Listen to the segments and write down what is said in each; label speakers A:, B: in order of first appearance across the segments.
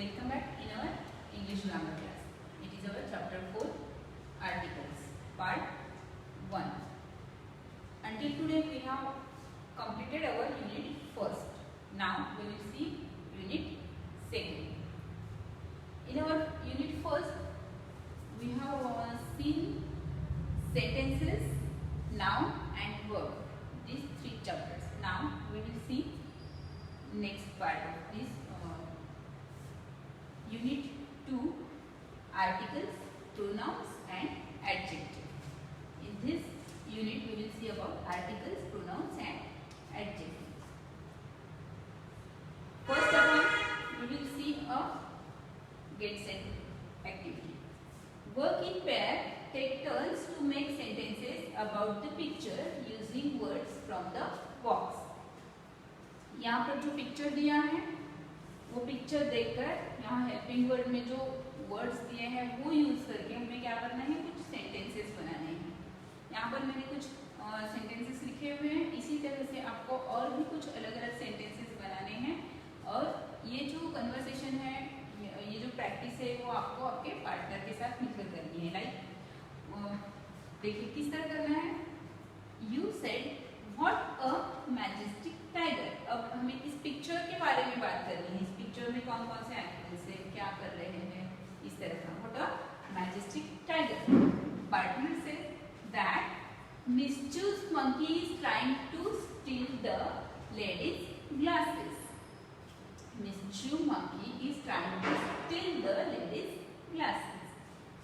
A: Welcome back in our English grammar class. It is our chapter 4 articles part 1. Until today we have completed our unit first. Now we will see unit second. In our unit first we have seen sentences, noun and verb. These three chapters. Now we will see next part of this unit 2, articles, pronouns and adjective. In this unit we will see about articles, pronouns and adjectives. First of all we will see a get set activity. Work in pair, take turns to make sentences about the picture using words from the box. यहाँ पर जो picture दिया है वो picture देखकर यहाँ helping word में जो वर्ड्स दिए हैं वो यूज करके हमें क्या करना है, कुछ सेंटेंसेस बनाने हैं। यहाँ पर मैंने कुछ सेंटेंसेस लिखे हुए हैं, इसी तरह से आपको और भी कुछ अलग अलग सेंटेंसेस बनाने हैं। और ये जो कन्वर्सेशन है, ये जो प्रैक्टिस है वो आपको आपके पार्टनर के साथ मिलकर करनी है। लाइक देखिए किस तरह करना है। You said what a majestic tiger. अब हमें इस पिक्चर के बारे में बात करनी है। इस पिक्चर में कौन कौन से एनिमल्स है, क्या कर रहे हैं, इस तरह का। What a majestic tiger. Partner से that mischievous monkey is trying to steal the ladies glasses. Mischief monkey is trying to steal the lady's glasses.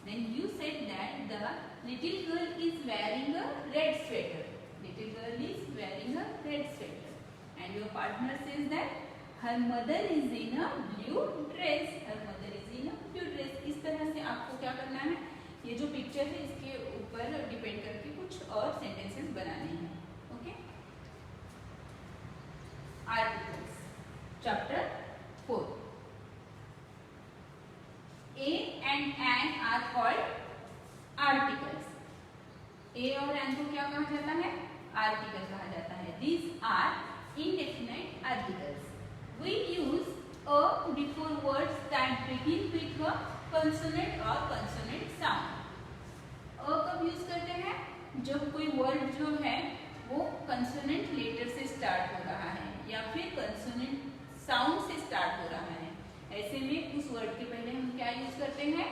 A: Then you said that the little girl is wearing a red sweater. Little girl is wearing a red sweater. And your partner says that her mother is in a blue dress. Her mother is in a blue dress. इस तरह से आपको क्या करना है, ये जो picture है इसके ऊपर डिपेंड करके कुछ और सेंटेंसेस बनाने हैं। Okay. Articles chapter 4. A and an are called articles. A और an को क्या कहा जाता है, आर्टिकल कहा जाता है। These are indefinite articles. We use a before words that begin with a consonant or consonant sound. a कब यूज करते हैं, जब कोई वर्ड जो है वो कंसोनेंट लेटर से स्टार्ट हो रहा है या फिर कंसोनेंट साउंड से स्टार्ट हो रहा है। ऐसे में उस वर्ड के पहले हम क्या यूज करते हैं,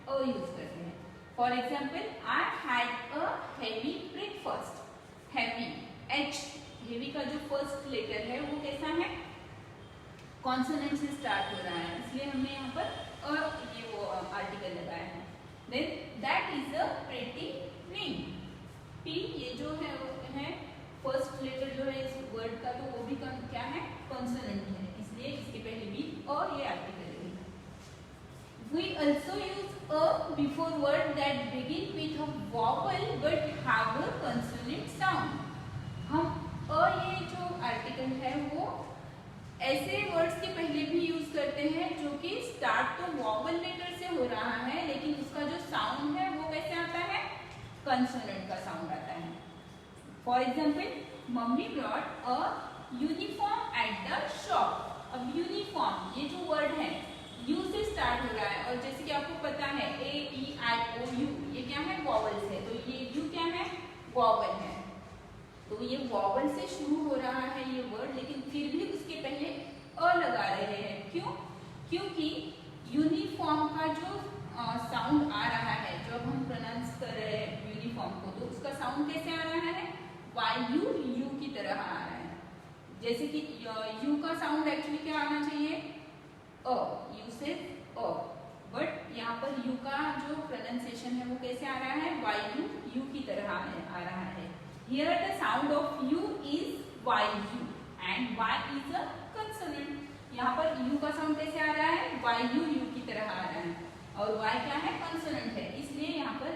A: अ यूज करते हैं। For example, I had a heavy breakfast. Heavy, H, heavy का जो फर्स्ट लेटर है वो कैसा है, कॉन्सोनेंट से स्टार्ट हो रहा है, इसलिए हमने यहाँ पर ये वो आर्टिकल लगाया है। Then that is a pretty ring. P, ये जो है वो है फर्स्ट लेटर जो है इस वर्ड का, तो वो भी क्या है, कॉन्सोनेंट है, इसलिए इसके पहले भी और ये आर्टिकल है। We also use a before word that begin with a vowel but have a consonant sound. हम ये जो आर्टिकल है वो ऐसे वर्ड्स के पहले भी यूज करते हैं जो कि स्टार्ट तो वॉवल लेटर से हो रहा है लेकिन उसका जो साउंड है वो कैसे आता है, कंसोनेंट का साउंड आता है। For example, mummy brought a uniform at the shop. अब यूनिफॉर्म, ये जो वर्ड है यू से स्टार्ट हो रहा है और जैसे कि आपको पता है ए ई आई ओ यू, ये क्या है, वॉवल्स है, तो ये यू क्या है, वॉवल है, तो ये वॉवल से शुरू हो रहा है ये वर्ड, लेकिन फिर भी उसके पहले अ लगा रहे हैं। क्यों, क्योंकि यूनिफॉर्म का जो साउंड आ रहा है, जब हम प्रोनाउंस कर रहे हैं यूनिफॉर्म को, तो उसका साउंड कैसे आ रहा है, वाई यू की तरह आ रहा है। जैसे कि यू का साउंड एक्चुअली क्या आना चाहिए, अ, यू से अ, बट यहाँ पर यू का जो प्रोनाउंसिएशन है वो कैसे आ रहा है, वाई यू की तरह आ रहा है। Here the sound of u is yu and y is a consonant. यहाँ पर u का साउंड कैसे आ रहा है, यू की तरह आ रहा है और y क्या है, कंसोनेंट है, इसलिए यहाँ पर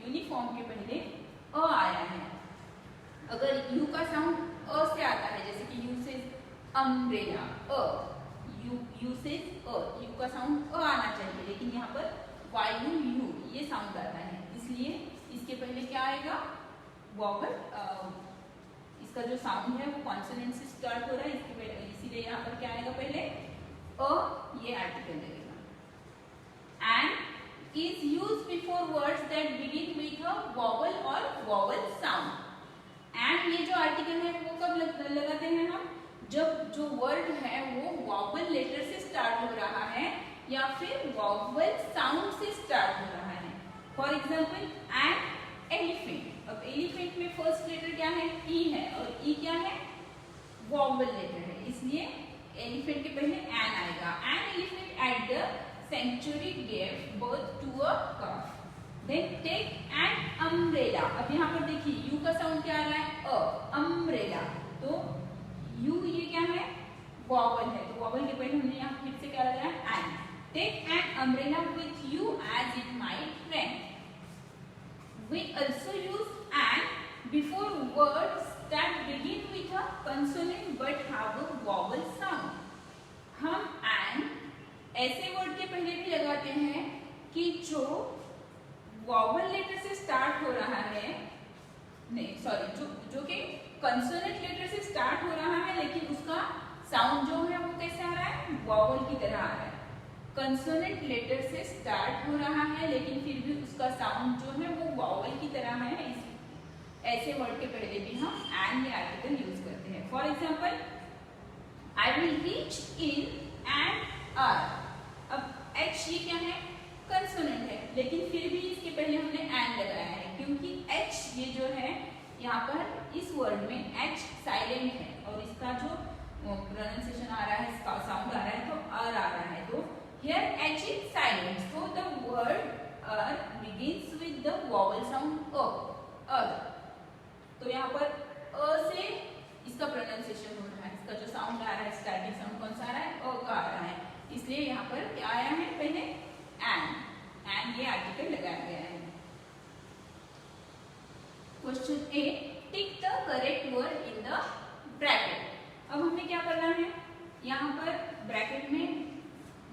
A: यूनिफॉर्म के पहले अ आया है। अगर u का साउंड अ से आता है, जैसे कि u से अम्ब्रेला, यू से यू का साउंड अ आना चाहिए, लेकिन यहाँ पर यू ये साउंड आता है, इसलिए इसके पहले क्या आएगा, वॉवल। इसका जो साउंड है वो कॉन्सोनेंट से स्टार्ट हो रहा है, इसके पहले, इसीलिए यहाँ पर क्या आएगा, पहले अ, ये आर्टिकल लगेगा। या फिर वॉवल साउंड से स्टार्ट हो रहा है। For example an elephant. अब एलिफेंट में फर्स्ट लेटर क्या है? ई है, और ई क्या है? वॉवल लेटर है, इसलिए एलिफेंट के पहले एन आएगा। An elephant at the century gave birth to a calf। Then take an umbrella. अब यहाँ पर देखिए यू का साउंड क्या आ रहा है? अ। अम्ब्रेला, तो यू ये क्या है? वॉवल है, तो वॉवल के पहले हमने यहाँ फिर से क्या लगाया? An. Take an umbrella with you as it might rain. We also use an before words that begin with a consonant but have a vowel sound। हम an ऐसे वर्ड के पहले भी लगाते हैं कि जो वॉवल लेटर से स्टार्ट हो रहा है, नहीं सॉरी, जो कि कंसोनेंट लेटर से स्टार्ट हो रहा है, लेकिन उसका साउंड जो है वो कैसे आ रहा है? वॉवल की तरह आ रहा है। कंसोनेंट लेटर से स्टार्ट हो रहा है, लेकिन फिर भी उसका साउंड जो है वो वॉवल की तरह है। ऐसे वर्ड के पहले भी हम एन या आर्टिकल यूज करते हैं। For example I will reach in an hour. अब एच ये क्या है? कंसोनेंट है, लेकिन फिर भी इसके पहले हमने एन लगाया है, क्योंकि एच ये जो है यहाँ पर इस वर्ड में एच साइलेंट है, और इसका जो प्रोनाउंसिएशन आ रहा है, इसका साउंड आ रहा है तो अर आ रहा है। तो here h is silent, so the word begins with the vowel sound a। तो यहाँ पर अ से इसका प्रोनाउंसिएशन हो रहा है, इसका जो साउंड आ रहा है, स्टार्टिंग साउंड कौन सा आ रहा है? अ का आ रहा है, इसलिए यहाँ पर क्या आया है? पहले एन ये आर्टिकल लगाया गया है। Question A, tick the correct word in the bracket. अब हमें क्या करना है? यहाँ पर ब्रैकेट में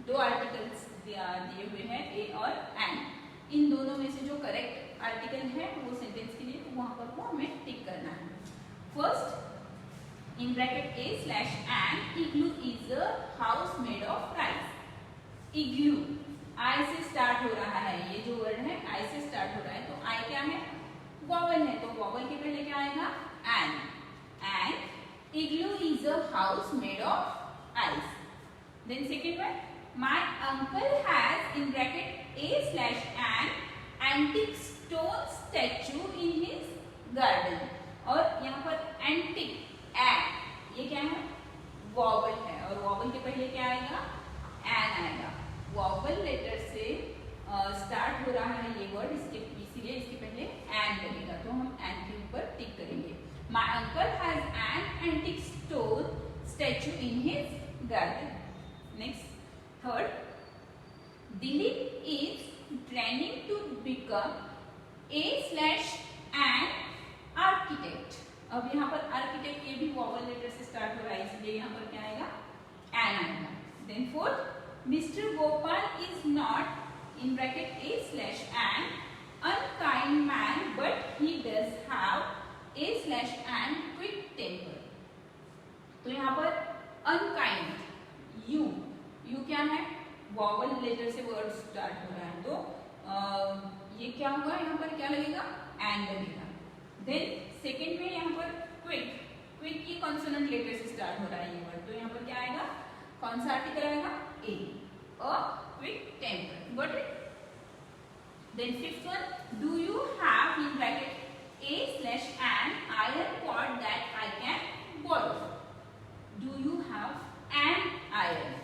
A: दो आर्टिकल्स दिए हुए हैं, ए और एन। इन दोनों में से जो करेक्ट आर्टिकल है वो सेंटेंस के लिए, तो वहां पर वो हमें टिक करना है। First in bracket A slash N, igloo is a house made of rice. Igloo I से स्टार्ट हो रहा है, ये जो वर्ड है आई से स्टार्ट हो रहा है, तो आई क्या है? वॉवल है, तो वॉवल के पहले क्या आएगा? An. An igloo is a house made of ice. Then second word, my uncle has in bracket a slash an antique stone statue in his garden। और यहाँ पर antique एन ये क्या है? वॉवल है, और वॉवल के पहले क्या आएगा? एन आएगा। वॉवल लेटर से स्टार्ट हो रहा है ये वर्ड, इसीलिए इसके पहले एन लगेगा, तो हम एन के ऊपर टिक करेंगे। my uncle has an antique stone statue in his garden। next third, Dilip is planning to become a slash an architect। अब यहाँ पर आर्किटेक्ट ये भी वॉवल लेटर से स्टार्ट हो रहा है, इसलिए यहाँ पर क्या आएगा? एन आएगा। Then fourth, mister Gopal is not in bracket A slash an unkind man but he does have a slash an quick temper. तो यहाँ पर अनकाइंड यू क्या है? वॉवल लेटर से वर्ड स्टार्ट हो रहा है, तो ये क्या होगा? यहाँ पर क्या लगेगा? एन लगेगा। देन सेकेंड में यहाँ पर क्विक की कॉन्सोनेंट लेटर से स्टार्ट हो रहा है ये वर्ड, तो यहाँ पर क्या आएगा? कौन सा आर्टिकल आएगा? A. A quick temper. Got it? Then fifth one, do you have in bracket A slash N iron pot that I can borrow. Do you have an iron?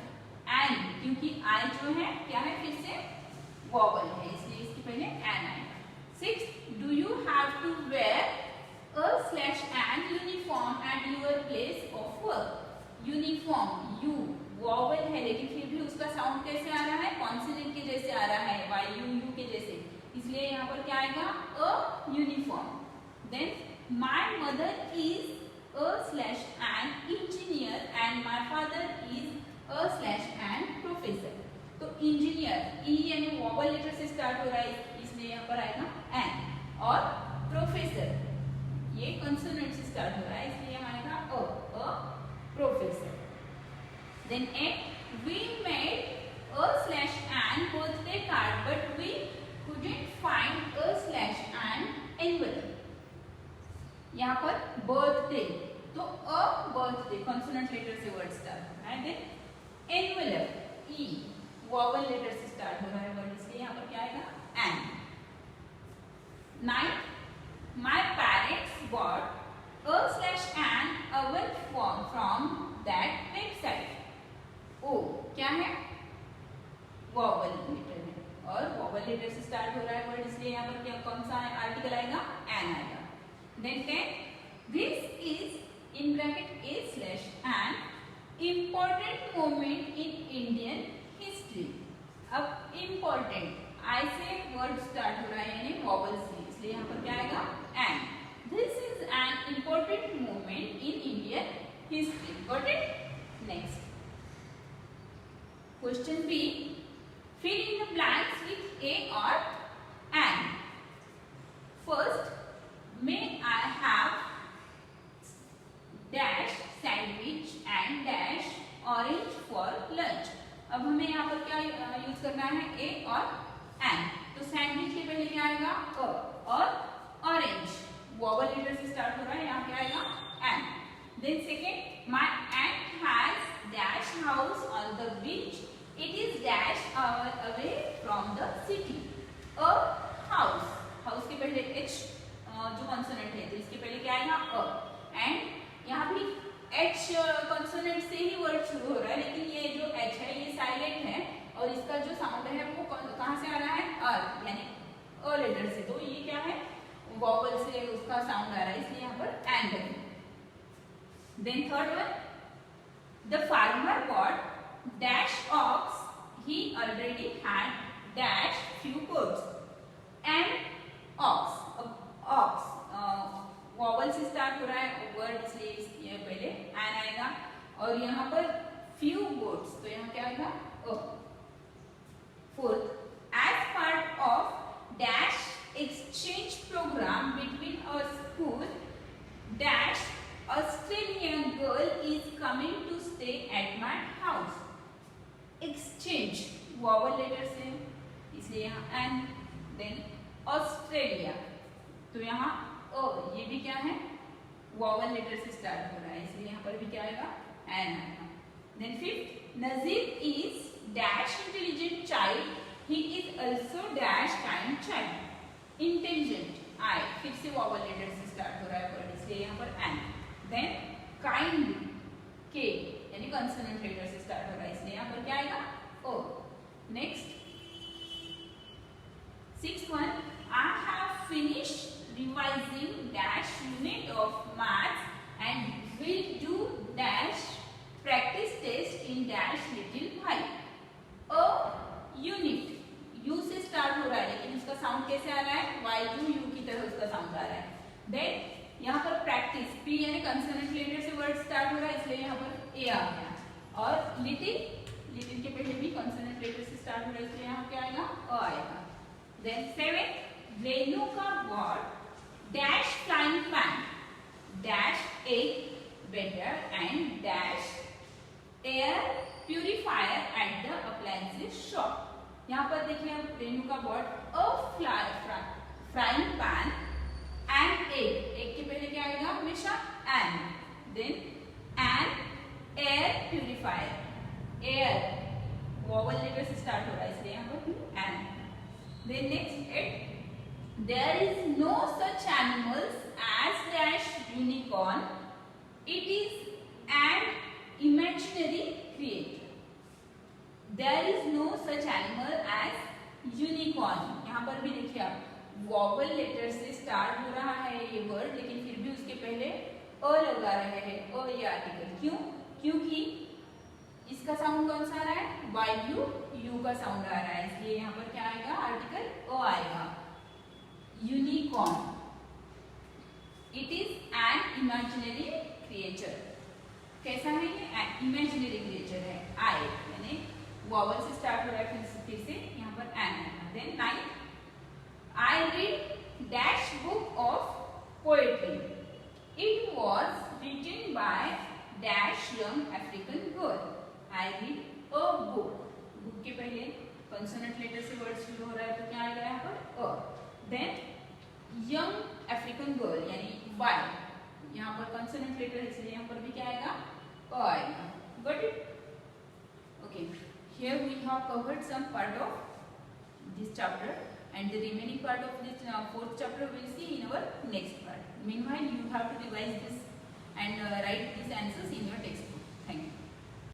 A: An, क्योंकि I जो है क्या है? फिर से vowel है, इसलिए इसके पहले एन आएगा। Sixth, do you have to wear a slash an uniform at your place of work. Uniform U vowel है, लेकिन फिर भी उसका साउंड कैसे आ रहा है? कॉन्सोनेंट के जैसे आ रहा है, वाई यू के जैसे, इसलिए यहाँ पर क्या आएगा? A uniform. Then my mother is a slash an engineer and my father is a slash an professor. तो इंजीनियर ई यानी वॉवल लेटर से स्टार्ट हो रहा है, इसलिए यहाँ पर आएगा एन। और प्रोफेसर ये कंसोनेंट से स्टार्ट हो रहा है, इसलिए यहाँ आएगा a professor. Then eight, we made a slash an birthday card but we couldn't find a slash an envelope। यहाँ पर बर्थडे, तो अ बर्थडे कंसोनेंट लेटर से वर्ड स्टार्ट हो रहा है। Then envelope E vowel letter से start हो रहा है वर्ड, इसलिए यहाँ पर क्या आएगा an. 9 My parents bought a/an oven from that website. O क्या है, वॉवल लेटर है और वॉवल लेटर से स्टार्ट हो रहा है वर्ड, इसलिए यहाँ पर क्या कौन सा आर्टिकल आएगा, एन आएगा। Then 10 This is in bracket a/an important moment in Indian history. अब important आई से वर्ड स्टार्ट हो रहा है यानी वॉवल से, इसलिए यहाँ पर क्या आएगा N. This is an important moment in Indian history. Got it? Next. Question B. Fill in the blanks with a or an. First, may I have dash sandwich and dash orange for lunch. अब हमें यहाँ पर क्या use करना है, ए और N. तो sandwich के पहले क्या आएगा, अ, और ऑरेंज वॉवल लेटर से स्टार्ट हो रहा है, यहाँ क्या आएगा an. Then second, my aunt has dash house on the beach, it is dash away from the city. A house, house के पहले एच जो कॉन्सोनेंट है, तो इसके पहले क्या आएगा अ, एंड यहाँ भी एच कॉन्सोनेंट से ही वर्ड शुरू हो रहा है, लेकिन ये जो एच है ये साइलेंट है और इसका जो साउंड है वो कहाँ से आ रहा है, अ यानी अ लेटर से, तो ये क्या है वॉवल से उसका साउंड आ रहा है, इसलिए यहाँ पर एन है। Then third one, the farmer bought dash ox, he already had dash few goats and ox. Ox vowel से स्टार्ट हो रहा है वर्ड, इसलिए पहले एन आएगा और यहाँ पर फ्यू गोट्स, तो यहाँ क्या आएगा a. Fourth, as part of dash exchange program between a school dash Australian girl is coming to stay at my house. Exchange vowel letter से, इसलिए यहाँ एन। देन ऑस्ट्रेलिया, तो यहाँ ओ ये भी क्या है वॉवल लेटर से स्टार्ट हो रहा है, इसलिए यहाँ पर भी क्या आएगा एन आएगा। Then fifth, Nazir is dash intelligent child, he is also dash kind child. Intelligent I फिर से वॉवल लेटर से स्टार्ट हो रहा है वर्ड, इसलिए यहाँ पर एन। देन काइंड के यानी कंसोनेंट लेटर से स्टार्ट हो रहा है, इसलिए यहाँ पर क्या आएगा O. Next sixth one, I have finished revising dash unit of maths and will do dash practice test in dash little while. A unit U से स्टार्ट हो रहा है, लेकिन उसका साउंड कैसे आ रहा है, वाई यू की तरह उसका साउंड आ रहा है। देन यहाँ पर प्रैक्टिस, पी यानी कंसोनेंट लेटर से वर्ड स्टार्ट हो रहा है, इसलिए यहाँ पर ए आ गया। और लिटिल, लिटिल के पहले भी कंसोनेंट लेटर से स्टार्ट हो रहा है, इसलिए यहाँ क्या आएगा अ आएगा। Then seventh, Renuka bought dash flying pan dash egg beater and dash air purifier at the appliances shop. यहाँ पर देखिए अब Renuka bought a frying pan and egg, egg के पहले क्या आएगा हमेशा an. Then an air purifier, air vowel letter से स्टार्ट हो रहा है, इसलिए यहाँ पर an. Then next eight, there is no such animals as dash unicorn, it is an imaginary creature. There is no such animal as unicorn. यहाँ पर भी देखिए आप वॉवल लेटर से स्टार्ट हो रहा है ये वर्ड, लेकिन फिर भी उसके पहले अ लगा रहे हैं, अ ये आर्टिकल। क्यों? क्योंकि इसका साउंड कौन सा आ रहा है, वाई यू का साउंड आ रहा है, इसलिए यहाँ पर क्या आएगा आर्टिकल अ आएगा। Unicorn, it is an imaginary creature. कैसा है ये, इमेजिनरी क्रिएचर है। आई यानी वॉवल से स्टार्ट हो रहा है, फिर से यहाँ पर एन है। Then 9, I read dash book of poetry, it was written by dash young African girl. I read a book, book के पहले कंसोनेंट लेटर से वर्ड शुरू हो रहा है, तो क्या आएगा यहाँ पर अ। देन यंग अफ्रीकन गर्ल यानी बाय, यहाँ पर कंसोनेंट लेटर, इसलिए यहाँ पर भी क्या आएगा अ आएगा। Got it? Okay, here we have covered some part of this chapter, and the remaining part of this fourth chapter we'll see in our next part. Meanwhile, you have to revise this and write these answers in your textbook.